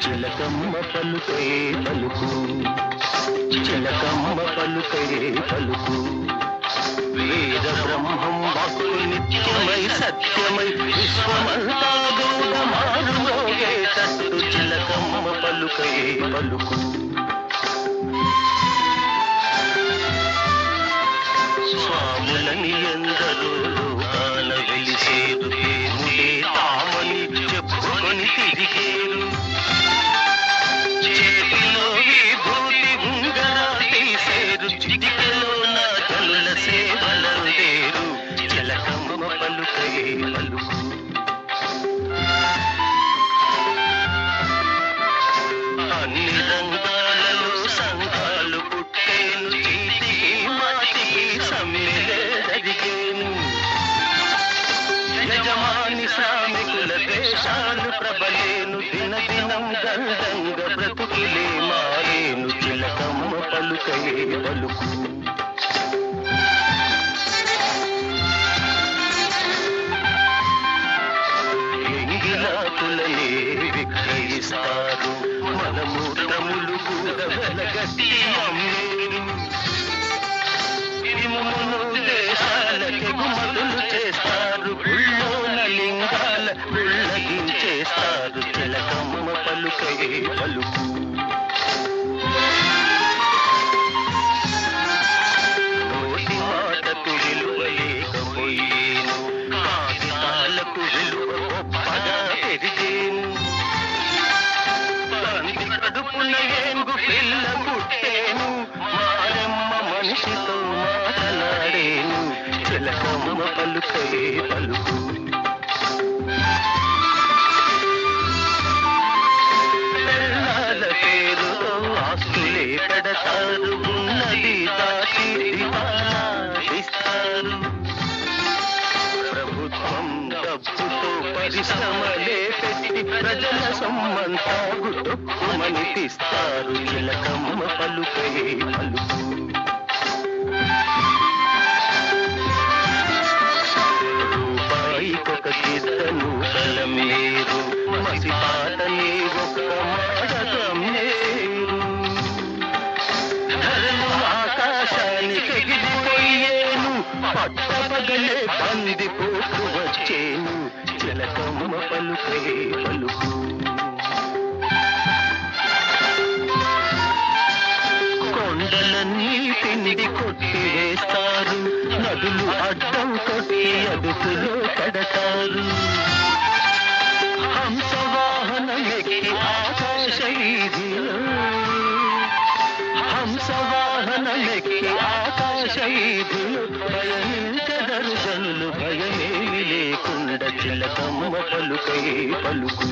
చిలకమ్మ పలుకే పలుకు, చిలకమ్మ పలుకే పలుకు. వేద బ్రహ్మం వాక్కు నిత్యమై సత్యమై విశ్వమంతా మారుమోగేటట్టు చిలకమ్మ పలుకే పలుకు. స్వాములని ఎందరో లోకాన వెలిసేరు, దేవుడే తామని చెప్పుకొని తిరిగేరు. చేతిలో విభూతి ఉంగరా తీసేరు, చిటికలో నా జనుల సేవలందేరు. చిలకమ్మ పలుకే పలుకు. అన్ని రంగాలలో సంఘాలు పుట్టేను, చీటికి మాటికి సమ్మెలే జరిగేను. యజమాని శ్రామికుల దేశాలు ప్రబలేను, దినదినం గండంగ బ్రతుకులే మారేను. చిలకమ్మ పలుకే పలుకు. ఎంగిలాకులనే విక్రయిస్తారు, మన మూర్తములు కూడా వెలగట్టి అమ్మేరు. ఇమును దేశాలకెగుమతులు చేస్తారు, గుళ్ళోన లింగాల గుళ్ళగించేస్తారు. చిలకమ్మ పలుకే పలుకు. నోటి మాటకు విలువ లేకపోయేను, కాగితాలకు విలువ గొప్పగా పెరిగేను. తండ్రి కడుపున ఏంగు పిల్ల పుట్టేను, మారమ్మ మనిషితో మాట్లాడేను. చిలకమ్మ పలుకే పలుకు. పిల్లల పేరుతో ఆస్తులే పెడతారు, ఉన్నది దాచి దివాలా ఇస్తారు. ప్రభుత్వం డబ్బుతో పరిశ్రమలే పెట్టి ప్రజల సొమ్మంతా గుట్టుమని తీస్తారు. చిలకమ్మ పలుకే పలుకు. రూపాయికొక గిద్దను కలమేరు, మసిపాటని ఒక్క మాడకమ్మేరు. ధరలు ఆకాశానికి ఎగిరిపోయేను, పట్టపగలే బందిపోటు వచ్చేను. చిలకమ్మ పలుకే పలుకు. కొండలన్నీ పిండి కొట్టి వేస్తారు, నదులు అడ్డం కొట్టి అదుపులో కడతారు. హంసవాహనమెక్కి ఆకాశ వీధిలో, హంసవాహనమెక్కి ఆకాశ వీధిలో భయమించదరు జనులు, భయమేమి లేకుండా. చిలకమ్మ పలుకే పలుకు.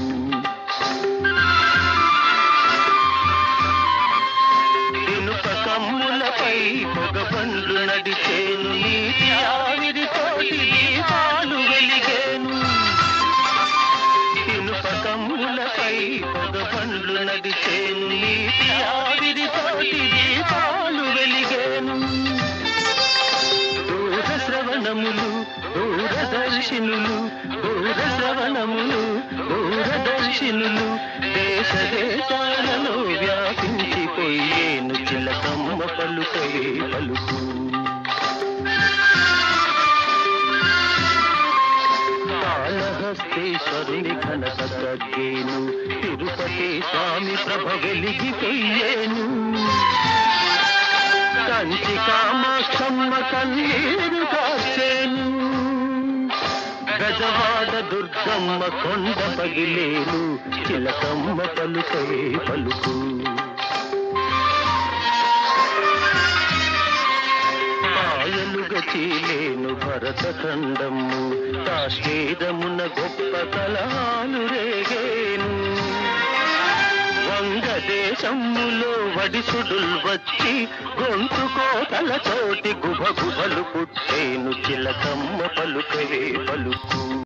ఇనుప కమ్ములపై పొగబండ్లు నడిచేను, నీటి ఆవిరితోటి దీపాలు వెలిగేను. ఇనుప కమ్ములపై పొగబండ్లు నడిచేను, నీటి ఆవిరితోటి దీపాలు వెలిగేను. దూర శ్రవణములు దూరదర్శినులు, దూర శ్రవణములు దూరదర్శినులు దేశ దేశాలలో వ్యాపించిపోయేను. చిలకమ్మ పలుకే పలుకు. కాళహస్తీశ్వరుని ఘనత తగ్గేను, తిరుపతి స్వామి ప్రభ వెలిగిపోయేను. కంచి కామాక్షమ్మ కన్నీరు కార్చేను, గజవాడ దుర్గమ్మ కొండ పగిలేను. చిలకమ్మ పలుకే పలుకు. పాయలుగా చీలేను భరతఖండము, కాశ్మీరమున గొప్ప కళాలు రేగేను. వంగదేశములో వడిసుడుల్ వచ్చి గొంతు కోతలతోటి గుబగుబలు పుట్టేను. చిలకమ్మ పలుకే పలుకు.